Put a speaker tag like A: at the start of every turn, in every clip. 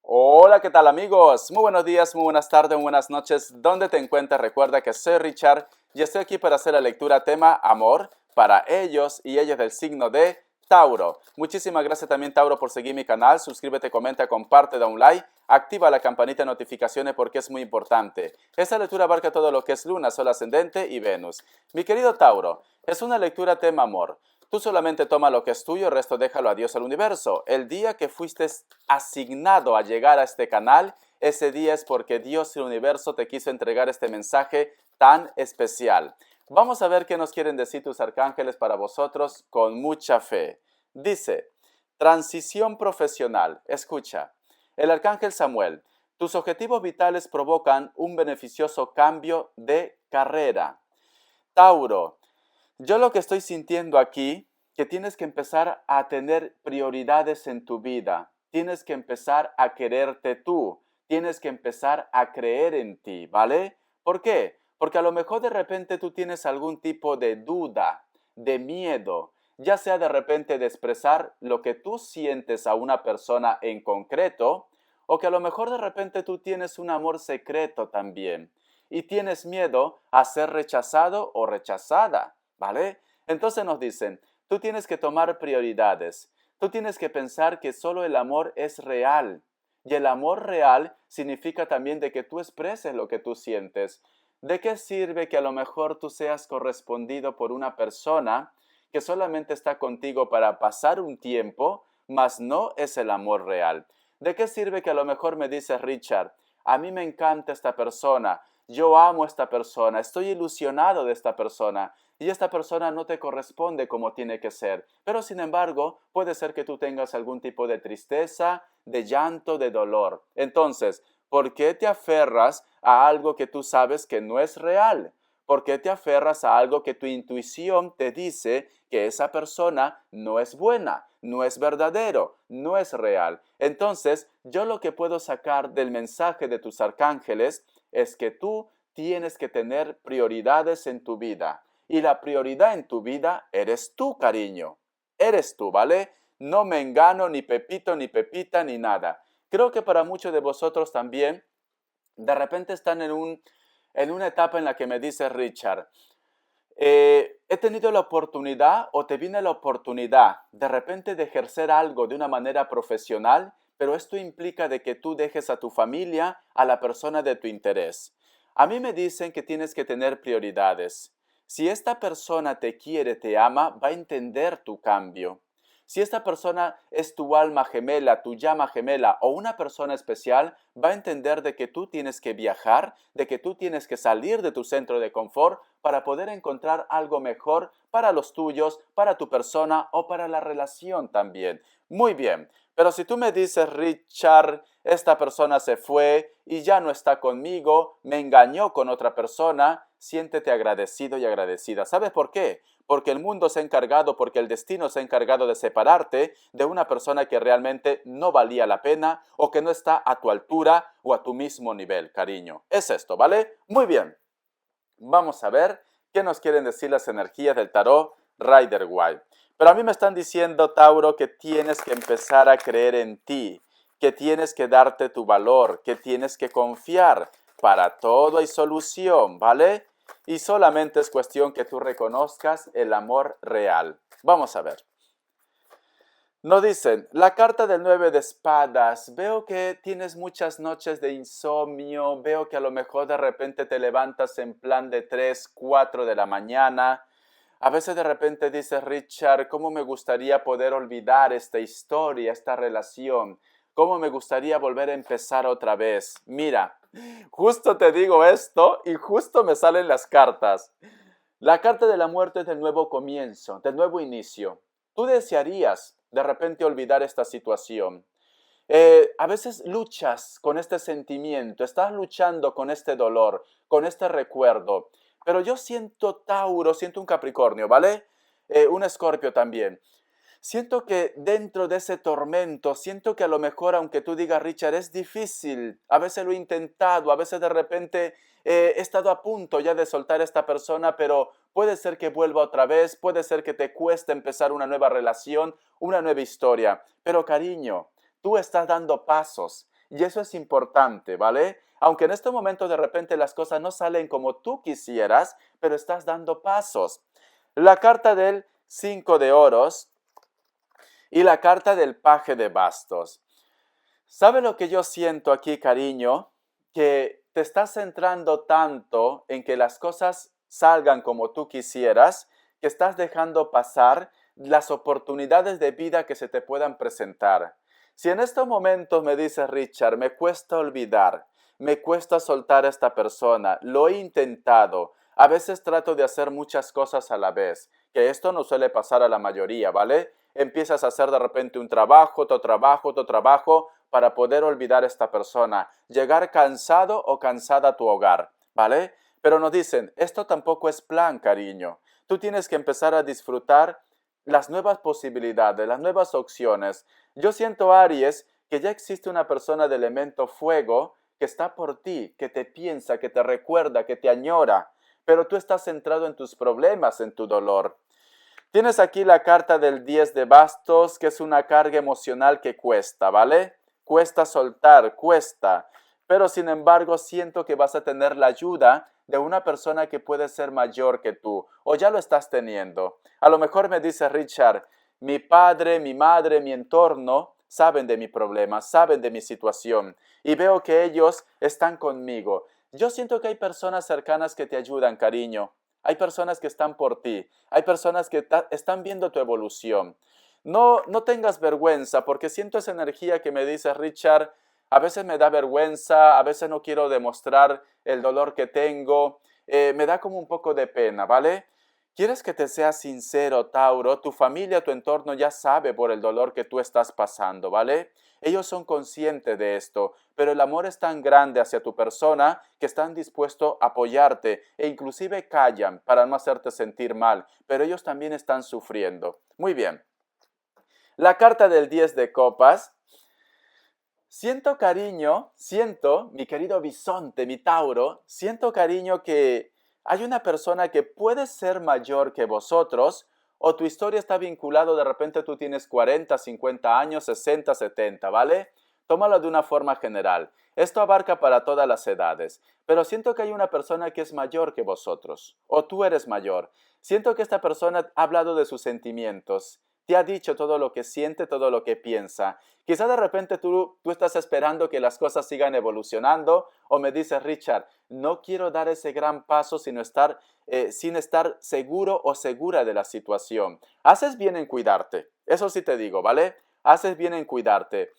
A: Hola, ¿qué tal amigos? Muy buenos días, muy buenas tardes, muy buenas noches. ¿Dónde te encuentras? Recuerda que soy Richard y estoy aquí para hacer la lectura tema amor para ellos y ellas del signo de Tauro. Muchísimas gracias también Tauro por seguir mi canal. Suscríbete, comenta, comparte, da un like. Activa la campanita de notificaciones porque es muy importante. Esta lectura abarca todo lo que es Luna, Sol ascendente y Venus. Mi querido Tauro, es una lectura tema amor. Tú solamente toma lo que es tuyo, el resto déjalo a Dios al universo. El día que fuiste asignado a llegar a este canal, ese día es porque Dios y el universo te quiso entregar este mensaje tan especial. Vamos a ver qué nos quieren decir tus arcángeles para vosotros con mucha fe. Dice, transición profesional. Escucha, el arcángel Samuel, tus objetivos vitales provocan un beneficioso cambio de carrera. Tauro, yo lo que estoy sintiendo aquí, que tienes que empezar a tener prioridades en tu vida. Tienes que empezar a quererte tú. Tienes que empezar a creer en ti, ¿vale? ¿Por qué? Porque a lo mejor de repente tú tienes algún tipo de duda, de miedo, ya sea de repente de expresar lo que tú sientes a una persona en concreto, o que a lo mejor de repente tú tienes un amor secreto también y tienes miedo a ser rechazado o rechazada. ¿Vale? Entonces nos dicen, tú tienes que tomar prioridades. Tú tienes que pensar que solo el amor es real. Y el amor real significa también de que tú expreses lo que tú sientes. ¿De qué sirve que a lo mejor tú seas correspondido por una persona que solamente está contigo para pasar un tiempo, mas no es el amor real? ¿De qué sirve que a lo mejor me dices, Richard, a mí me encanta esta persona, yo amo a esta persona, estoy ilusionado de esta persona, y esta persona no te corresponde como tiene que ser, pero sin embargo puede ser que tú tengas algún tipo de tristeza, de llanto, de dolor. Entonces, ¿por qué te aferras a algo que tú sabes que no es real? ¿Por qué te aferras a algo que tu intuición te dice que esa persona no es buena, no es verdadero, no es real? Entonces, yo lo que puedo sacar del mensaje de tus arcángeles es que tú tienes que tener prioridades en tu vida. Y la prioridad en tu vida eres tú, cariño. Eres tú, ¿vale? No me engano ni Pepito, ni Pepita, ni nada. Creo que para muchos de vosotros también, de repente están en una etapa en la que me dice Richard, he tenido la oportunidad o te viene la oportunidad de repente de ejercer algo de una manera profesional, pero esto implica de que tú dejes a tu familia, a la persona de tu interés. A mí me dicen que tienes que tener prioridades. Si esta persona te quiere, te ama, va a entender tu cambio. Si esta persona es tu alma gemela, tu llama gemela o una persona especial, va a entender de que tú tienes que viajar, de que tú tienes que salir de tu centro de confort para poder encontrar algo mejor para los tuyos, para tu persona o para la relación también. Muy bien, pero si tú me dices, Richard, esta persona se fue y ya no está conmigo, me engañó con otra persona, siéntete agradecido y agradecida. ¿Sabes por qué? Porque el mundo se ha encargado, porque el destino se ha encargado de separarte de una persona que realmente no valía la pena o que no está a tu altura o a tu mismo nivel, cariño. Es esto, ¿vale? Muy bien. Vamos a ver qué nos quieren decir las energías del tarot Rider White. Pero a mí me están diciendo, Tauro, que tienes que empezar a creer en ti, que tienes que darte tu valor, que tienes que confiar. Para todo hay solución, ¿vale? Y solamente es cuestión que tú reconozcas el amor real. Vamos a ver. Nos dicen, la carta del 9 de espadas, veo que tienes muchas noches de insomnio, veo que a lo mejor de repente te levantas en plan de 3, 4 de la mañana. A veces de repente dices, Richard, ¿cómo me gustaría poder olvidar esta historia, esta relación? ¿Cómo me gustaría volver a empezar otra vez? Mira, justo te digo esto y justo me salen las cartas. La carta de la muerte es del nuevo comienzo, del nuevo inicio. Tú desearías de repente olvidar esta situación. A veces luchas con este sentimiento, estás luchando con este dolor, con este recuerdo. Pero yo siento Tauro, siento un Capricornio, ¿vale? Un Escorpio también. Siento que dentro de ese tormento, siento que a lo mejor, aunque tú digas, Richard, es difícil, a veces lo he intentado, a veces de repente he estado a punto ya de soltar a esta persona, pero puede ser que vuelva otra vez, puede ser que te cueste empezar una nueva relación, una nueva historia. Pero cariño, tú estás dando pasos y eso es importante, ¿vale? Aunque en este momento de repente las cosas no salen como tú quisieras, pero estás dando pasos. La carta del 5 de oros y la carta del paje de bastos. ¿Sabe lo que yo siento aquí, cariño? Que te estás centrando tanto en que las cosas salgan como tú quisieras, que estás dejando pasar las oportunidades de vida que se te puedan presentar. Si en estos momentos me dices, Richard, me cuesta olvidar, me cuesta soltar a esta persona, lo he intentado, a veces trato de hacer muchas cosas a la vez, que esto no suele pasar a la mayoría, ¿vale? Empiezas a hacer de repente un trabajo, otro trabajo, para poder olvidar a esta persona, llegar cansado o cansada a tu hogar, ¿vale? Pero nos dicen, esto tampoco es plan, cariño. Tú tienes que empezar a disfrutar las nuevas posibilidades, las nuevas opciones. Yo siento, Aries, que ya existe una persona de elemento fuego que está por ti, que te piensa, que te recuerda, que te añora, pero tú estás centrado en tus problemas, en tu dolor. Tienes aquí la carta del 10 de bastos, que es una carga emocional que cuesta, ¿vale? Cuesta soltar, cuesta. Pero sin embargo, siento que vas a tener la ayuda de una persona que puede ser mayor que tú, o ya lo estás teniendo. A lo mejor me dice Richard, mi padre, mi madre, mi entorno saben de mi problema, saben de mi situación, y veo que ellos están conmigo. Yo siento que hay personas cercanas que te ayudan, cariño. Hay personas que están por ti. Hay personas que están viendo tu evolución. No tengas vergüenza, porque siento esa energía que me dice Richard, a veces me da vergüenza, a veces no quiero demostrar el dolor que tengo, me da como un poco de pena, ¿vale? ¿Quieres que te sea sincero, Tauro? Tu familia, tu entorno ya sabe por el dolor que tú estás pasando, ¿vale? Ellos son conscientes de esto, pero el amor es tan grande hacia tu persona que están dispuestos a apoyarte e inclusive callan para no hacerte sentir mal, pero ellos también están sufriendo. Muy bien. La carta del 10 de copas. Siento cariño, mi querido bisonte, mi Tauro, siento cariño que hay una persona que puede ser mayor que vosotros o tu historia está vinculado, de repente tú tienes 40, 50 años, 60, 70, ¿vale? Tómalo de una forma general. Esto abarca para todas las edades, pero siento que hay una persona que es mayor que vosotros o tú eres mayor. Siento que esta persona ha hablado de sus sentimientos, te ha dicho todo lo que siente, todo lo que piensa. Quizá de repente tú estás esperando que las cosas sigan evolucionando o me dices, Richard, no quiero dar ese gran paso sin estar seguro o segura de la situación. Haces bien en cuidarte, eso sí te digo, ¿vale? Haces bien en cuidarte.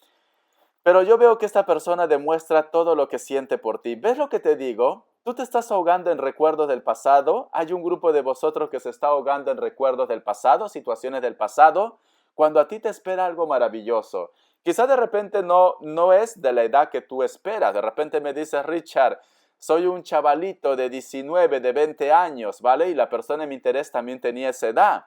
A: Pero yo veo que esta persona demuestra todo lo que siente por ti. ¿Ves lo que te digo? Tú te estás ahogando en recuerdos del pasado. Hay un grupo de vosotros que se está ahogando en recuerdos del pasado, situaciones del pasado, cuando a ti te espera algo maravilloso. Quizá de repente no es de la edad que tú esperas. De repente me dices, Richard, soy un chavalito de 19, de 20 años, ¿vale? Y la persona en mi interés también tenía esa edad.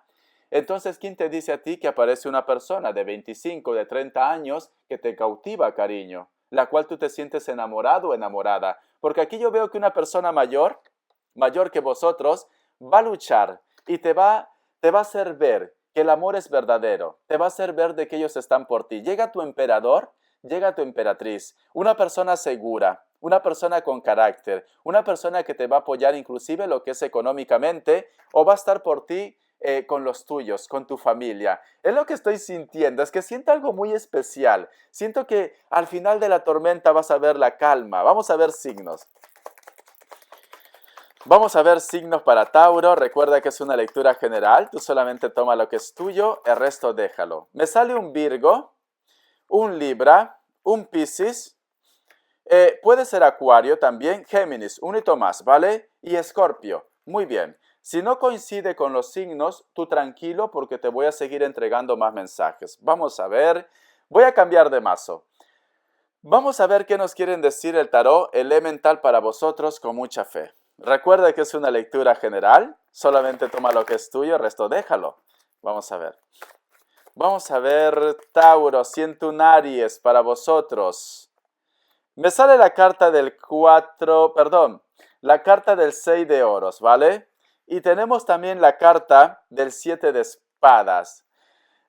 A: Entonces, ¿quién te dice a ti que aparece una persona de 25, de 30 años que te cautiva, cariño? La cual tú te sientes enamorado o enamorada. Porque aquí yo veo que una persona mayor, mayor que vosotros, va a luchar y te va a hacer ver que el amor es verdadero. Te va a hacer ver de que ellos están por ti. Llega tu emperador, llega tu emperatriz. Una persona segura, una persona con carácter, una persona que te va a apoyar inclusive lo que es económicamente o va a estar por ti con los tuyos, con tu familia. Es lo que estoy sintiendo, es que siento algo muy especial. Siento que al final de la tormenta vas a ver la calma. Vamos a ver signos. Vamos a ver signos para Tauro. Recuerda que es una lectura general. Tú solamente toma lo que es tuyo, el resto déjalo. Me sale un Virgo, un Libra, un Piscis. Puede ser Acuario también, Géminis, un hito más, ¿vale? Y Escorpio. Muy bien. Si no coincide con los signos, tú tranquilo porque te voy a seguir entregando más mensajes. Vamos a ver. Voy a cambiar de mazo. Vamos a ver qué nos quieren decir el tarot elemental para vosotros con mucha fe. Recuerda que es una lectura general. Solamente toma lo que es tuyo, el resto déjalo. Vamos a ver. Vamos a ver, Tauro, siento un Aries para vosotros. Me sale la carta del la carta del 6 de oros, ¿vale? Y tenemos también la carta del 7 de espadas.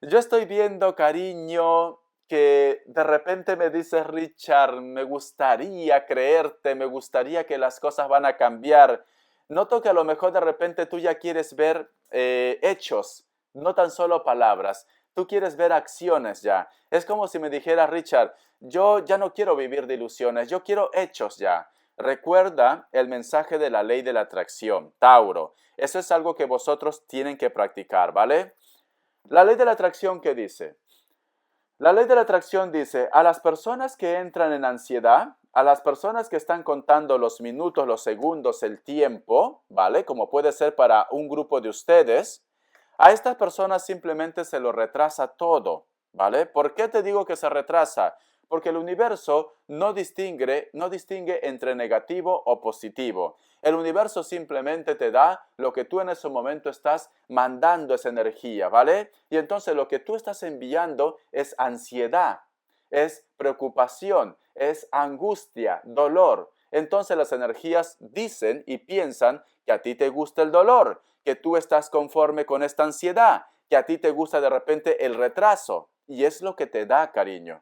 A: Yo estoy viendo, cariño, que de repente me dices, Richard, me gustaría creerte, me gustaría que las cosas van a cambiar. Noto que a lo mejor de repente tú ya quieres ver hechos, no tan solo palabras. Tú quieres ver acciones ya. Es como si me dijera, Richard, yo ya no quiero vivir de ilusiones, yo quiero hechos ya. Recuerda el mensaje de la ley de la atracción, Tauro. Eso es algo que vosotros tienen que practicar, ¿vale? La ley de la atracción, ¿qué dice? La ley de la atracción dice, a las personas que entran en ansiedad, a las personas que están contando los minutos, los segundos, el tiempo, ¿vale? Como puede ser para un grupo de ustedes, a estas personas simplemente se lo retrasa todo, ¿vale? ¿Por qué te digo que se retrasa? Porque el universo no distingue entre negativo o positivo. El universo simplemente te da lo que tú en ese momento estás mandando esa energía, ¿vale? Y entonces lo que tú estás enviando es ansiedad, es preocupación, es angustia, dolor. Entonces las energías dicen y piensan que a ti te gusta el dolor, que tú estás conforme con esta ansiedad, que a ti te gusta de repente el retraso. Y es lo que te da cariño.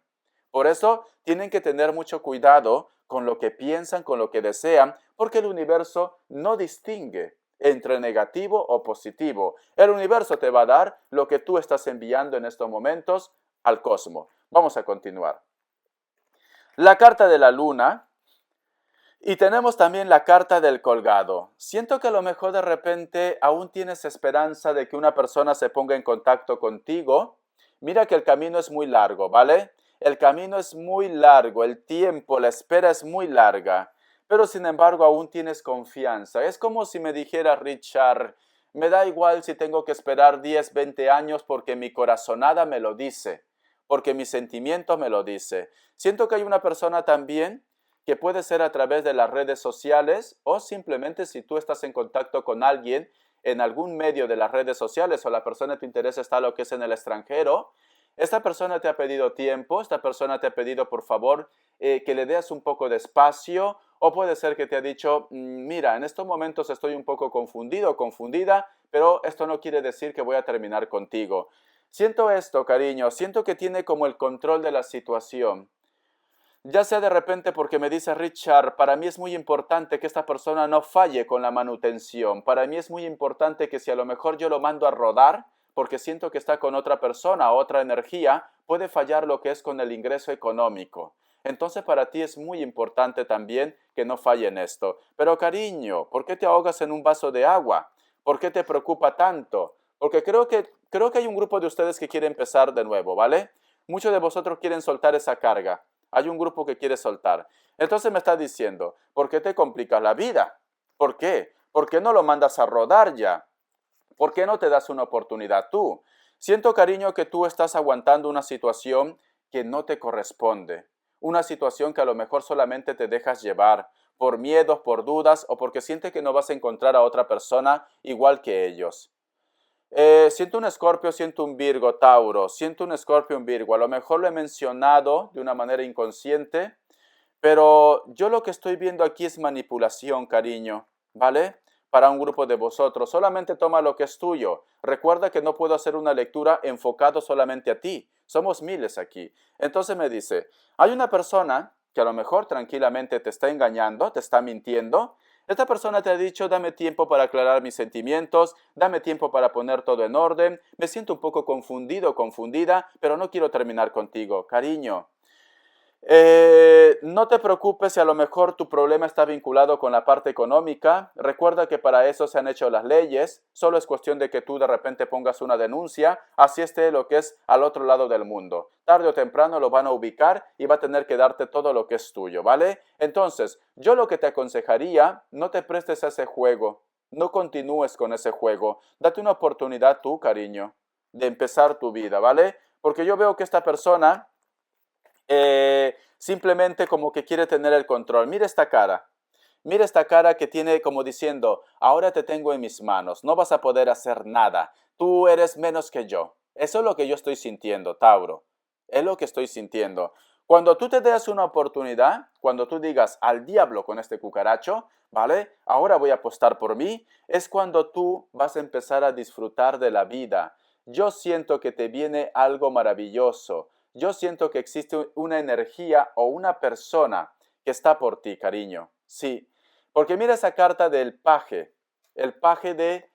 A: Por eso tienen que tener mucho cuidado con lo que piensan, con lo que desean, porque el universo no distingue entre negativo o positivo. El universo te va a dar lo que tú estás enviando en estos momentos al cosmos. Vamos a continuar. La carta de la luna y tenemos también la carta del colgado. Siento que a lo mejor de repente aún tienes esperanza de que una persona se ponga en contacto contigo. Mira que el camino es muy largo, ¿vale? El camino es muy largo, el tiempo, la espera es muy larga, pero sin embargo aún tienes confianza. Es como si me dijera Richard, me da igual si tengo que esperar 10, 20 años porque mi corazonada me lo dice, porque mi sentimiento me lo dice. Siento que hay una persona también que puede ser a través de las redes sociales o simplemente si tú estás en contacto con alguien en algún medio de las redes sociales o la persona de tu interés está lo que es en el extranjero. Esta persona te ha pedido tiempo, esta persona te ha pedido por favor que le des un poco de espacio o puede ser que te ha dicho, mira, en estos momentos estoy un poco confundido o confundida, pero esto no quiere decir que voy a terminar contigo. Siento esto, cariño, siento que tiene como el control de la situación. Ya sea de repente porque me dice Richard, para mí es muy importante que esta persona no falle con la manutención. Para mí es muy importante que si a lo mejor yo lo mando a rodar, porque siento que está con otra persona, otra energía, puede fallar lo que es con el ingreso económico. Entonces para ti es muy importante también que no falle en esto. Pero cariño, ¿por qué te ahogas en un vaso de agua? ¿Por qué te preocupa tanto? Porque creo que hay un grupo de ustedes que quiere empezar de nuevo, ¿vale? Muchos de vosotros quieren soltar esa carga. Hay un grupo que quiere soltar. Entonces me está diciendo, ¿por qué te complicas la vida? ¿Por qué? ¿Por qué no lo mandas a rodar ya? ¿Por qué no te das una oportunidad tú? Siento, cariño, que tú estás aguantando una situación que no te corresponde. Una situación que a lo mejor solamente te dejas llevar por miedos, por dudas o porque sientes que no vas a encontrar a otra persona igual que ellos. Siento un Escorpio, siento un Virgo, Tauro, siento un Escorpio, un Virgo. A lo mejor lo he mencionado de una manera inconsciente, pero yo lo que estoy viendo aquí es manipulación, cariño, ¿vale? Para un grupo de vosotros. Solamente toma lo que es tuyo. Recuerda que no puedo hacer una lectura enfocado solamente a ti. Somos miles aquí. Entonces me dice, hay una persona que a lo mejor tranquilamente te está engañando, te está mintiendo. Esta persona te ha dicho, dame tiempo para aclarar mis sentimientos, dame tiempo para poner todo en orden, me siento un poco confundido, confundida, pero no quiero terminar contigo. Cariño, no te preocupes si a lo mejor tu problema está vinculado con la parte económica. Recuerda que para eso se han hecho las leyes. Solo es cuestión de que tú de repente pongas una denuncia, así esté lo que es al otro lado del mundo. Tarde o temprano lo van a ubicar y va a tener que darte todo lo que es tuyo, ¿vale? Entonces, yo lo que te aconsejaría, no te prestes a ese juego. No continúes con ese juego. Date una oportunidad tú, cariño, de empezar tu vida, ¿vale? Porque yo veo que esta persona simplemente como que quiere tener el control. Mira esta cara. Mira esta cara que tiene como diciendo, ahora te tengo en mis manos, no vas a poder hacer nada. Tú eres menos que yo. Eso es lo que yo estoy sintiendo, Tauro. Es lo que estoy sintiendo. Cuando tú te des una oportunidad, cuando tú digas al diablo con este cucaracho, ¿vale? Ahora voy a apostar por mí, es cuando tú vas a empezar a disfrutar de la vida. Yo siento que te viene algo maravilloso. yo siento que existe una energía o una persona que está por ti, cariño. Sí, porque mira esa carta del paje, el paje de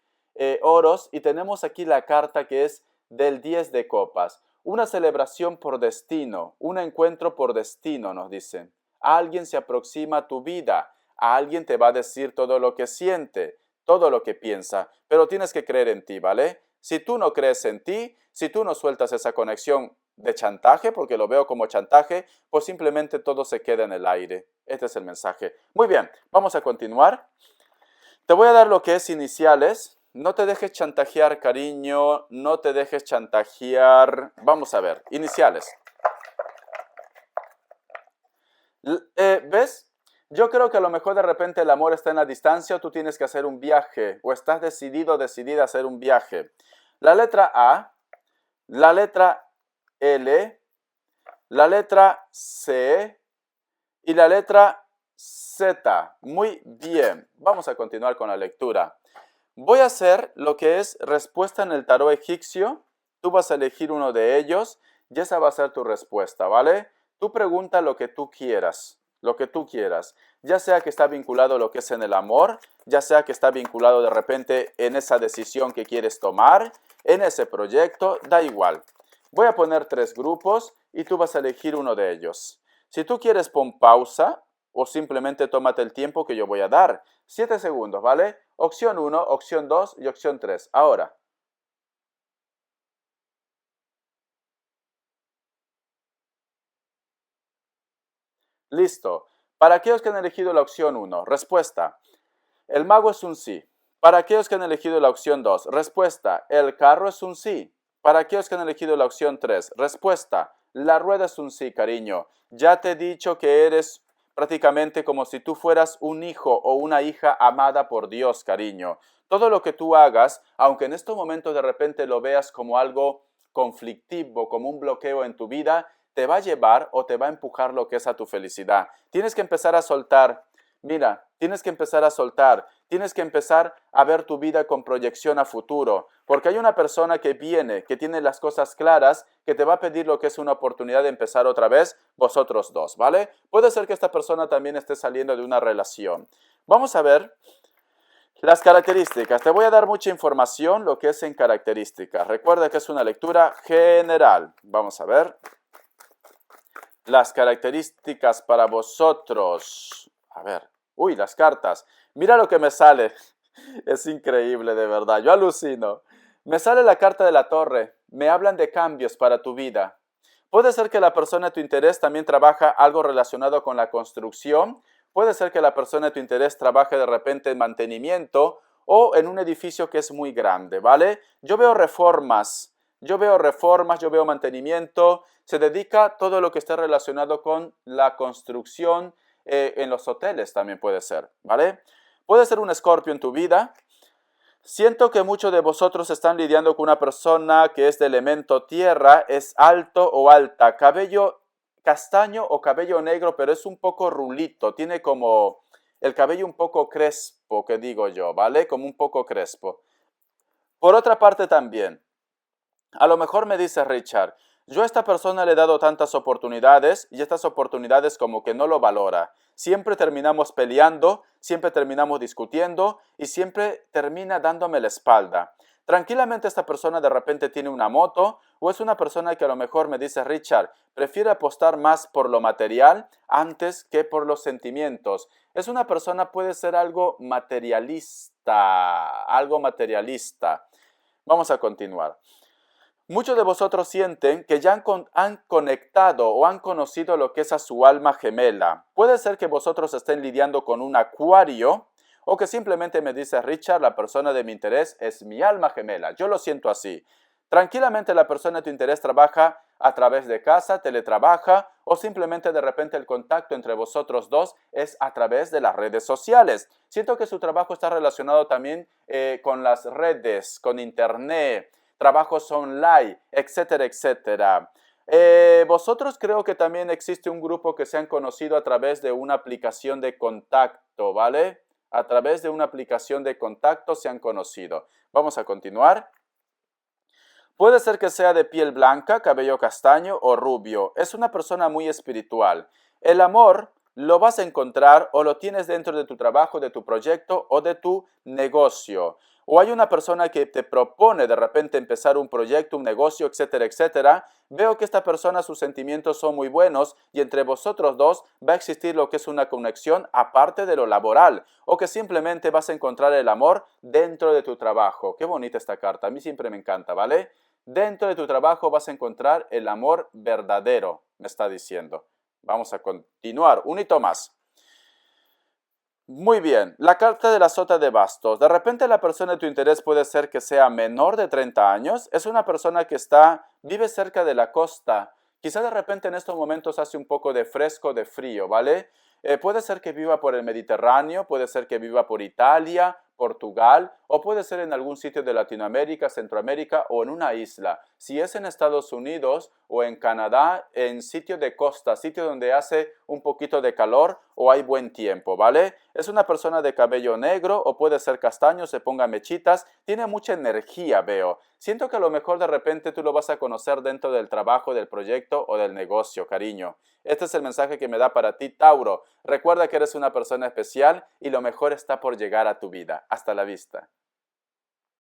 A: oros, y tenemos aquí la carta que es del 10 de copas. Una celebración por destino, un encuentro por destino, nos dicen. Alguien se aproxima a tu vida, a alguien te va a decir todo lo que siente, todo lo que piensa, pero tienes que creer en ti, ¿vale? Si tú no crees en ti, si tú no sueltas esa conexión de chantaje, porque lo veo como chantaje, pues simplemente todo se queda en el aire. Este es el mensaje. Muy bien, vamos a continuar. Te voy a dar lo que es iniciales. No te dejes chantajear, cariño, no te dejes chantajear. Vamos a ver, iniciales. ¿Ves? Yo creo que a lo mejor de repente el amor está en la distancia o tú tienes que hacer un viaje o estás decidido o decidida a hacer un viaje. La letra A, la letra L, la letra C y la letra Z. Muy bien. Vamos a continuar con la lectura. Voy a hacer lo que es respuesta en el tarot egipcio. Tú vas a elegir uno de ellos y esa va a ser tu respuesta, ¿vale? Tú pregunta lo que tú quieras, ya sea que está vinculado a lo que es en el amor, ya sea que está vinculado de repente en esa decisión que quieres tomar, en ese proyecto, da igual. Voy a poner 3 grupos y tú vas a elegir uno de ellos. Si tú quieres, pon pausa o simplemente tómate el tiempo que yo voy a dar. 7 segundos, ¿vale? Opción 1, opción 2 y opción 3. Ahora. Listo. Para aquellos que han elegido la opción 1, respuesta. El mago es un sí. Para aquellos que han elegido la opción 2, respuesta. El carro es un sí. Para aquellos que han elegido la opción 3, respuesta. La rueda es un sí, cariño. Ya te he dicho que eres prácticamente como si tú fueras un hijo o una hija amada por Dios, cariño. Todo lo que tú hagas, aunque en estos momentos de repente lo veas como algo conflictivo, como un bloqueo en tu vida, te va a llevar o te va a empujar lo que es a tu felicidad. Tienes que empezar a soltar. Mira, tienes que empezar a soltar, tienes que empezar a ver tu vida con proyección a futuro, porque hay una persona que viene, que tiene las cosas claras, que te va a pedir lo que es una oportunidad de empezar otra vez, vosotros dos, ¿vale? Puede ser que esta persona también esté saliendo de una relación. Vamos a ver las características. Te voy a dar mucha información, lo que es en características. Recuerda que es una lectura general. Vamos a ver las características para vosotros. A ver. Uy, las cartas. Mira lo que me sale. Es increíble, de verdad. Yo alucino. Me sale la carta de la torre. Me hablan de cambios para tu vida. Puede ser que la persona de tu interés también trabaja algo relacionado con la construcción. Puede ser que la persona de tu interés trabaje de repente en mantenimiento o en un edificio que es muy grande, ¿vale? Yo veo reformas, yo veo mantenimiento. Se dedica a todo lo que esté relacionado con la construcción, en los hoteles también puede ser, ¿vale? Puede ser un escorpio en tu vida. Siento que muchos de vosotros están lidiando con una persona que es de elemento tierra, es alto o alta, cabello castaño o cabello negro, pero es un poco rulito, tiene como el cabello un poco crespo, que digo yo, ¿vale? Como un poco crespo. Por otra parte también, a lo mejor me dice Richard, yo a esta persona le he dado tantas oportunidades y estas oportunidades como que no lo valora. Siempre terminamos peleando, siempre terminamos discutiendo y siempre termina dándome la espalda. Tranquilamente esta persona de repente tiene una moto o es una persona que a lo mejor me dice Richard, prefiere apostar más por lo material antes que por los sentimientos. Es una persona, puede ser algo materialista, algo materialista. Vamos a continuar. Muchos de vosotros sienten que ya han conectado o han conocido lo que es a su alma gemela. Puede ser que vosotros estén lidiando con un acuario o que simplemente me dice Richard, la persona de mi interés es mi alma gemela. Yo lo siento así. Tranquilamente la persona de tu interés trabaja a través de casa, teletrabaja o simplemente de repente el contacto entre vosotros dos es a través de las redes sociales. Siento que su trabajo está relacionado también con las redes, con internet, trabajos online, etcétera, etcétera. Vosotros creo que también existe un grupo que se han conocido a través de una aplicación de contacto, ¿vale? A través de una aplicación de contacto se han conocido. Vamos a continuar. Puede ser que sea de piel blanca, cabello castaño o rubio. Es una persona muy espiritual. El amor lo vas a encontrar o lo tienes dentro de tu trabajo, de tu proyecto o de tu negocio. O hay una persona que te propone de repente empezar un proyecto, un negocio, etcétera, etcétera. Veo que esta persona, sus sentimientos son muy buenos y entre vosotros dos va a existir lo que es una conexión aparte de lo laboral o que simplemente vas a encontrar el amor dentro de tu trabajo. Qué bonita esta carta, a mí siempre me encanta, ¿vale? Dentro de tu trabajo vas a encontrar el amor verdadero, me está diciendo. Vamos a continuar. Un hito más. Muy bien, la carta de la sota de bastos. De repente la persona de tu interés puede ser que sea menor de 30 años. Es una persona que vive cerca de la costa. Quizá de repente en estos momentos hace un poco de fresco, de frío, ¿vale? Puede ser que viva por el Mediterráneo, puede ser que viva por Italia, Portugal, o puede ser en algún sitio de Latinoamérica, Centroamérica o en una isla. Si es en Estados Unidos o en Canadá, en sitio de costa, sitio donde hace un poquito de calor o hay buen tiempo, ¿vale? Es una persona de cabello negro o puede ser castaño, se ponga mechitas, tiene mucha energía, veo. Siento que a lo mejor de repente tú lo vas a conocer dentro del trabajo, del proyecto o del negocio, cariño. Este es el mensaje que me da para ti, Tauro. Recuerda que eres una persona especial y lo mejor está por llegar a tu vida. Hasta la vista.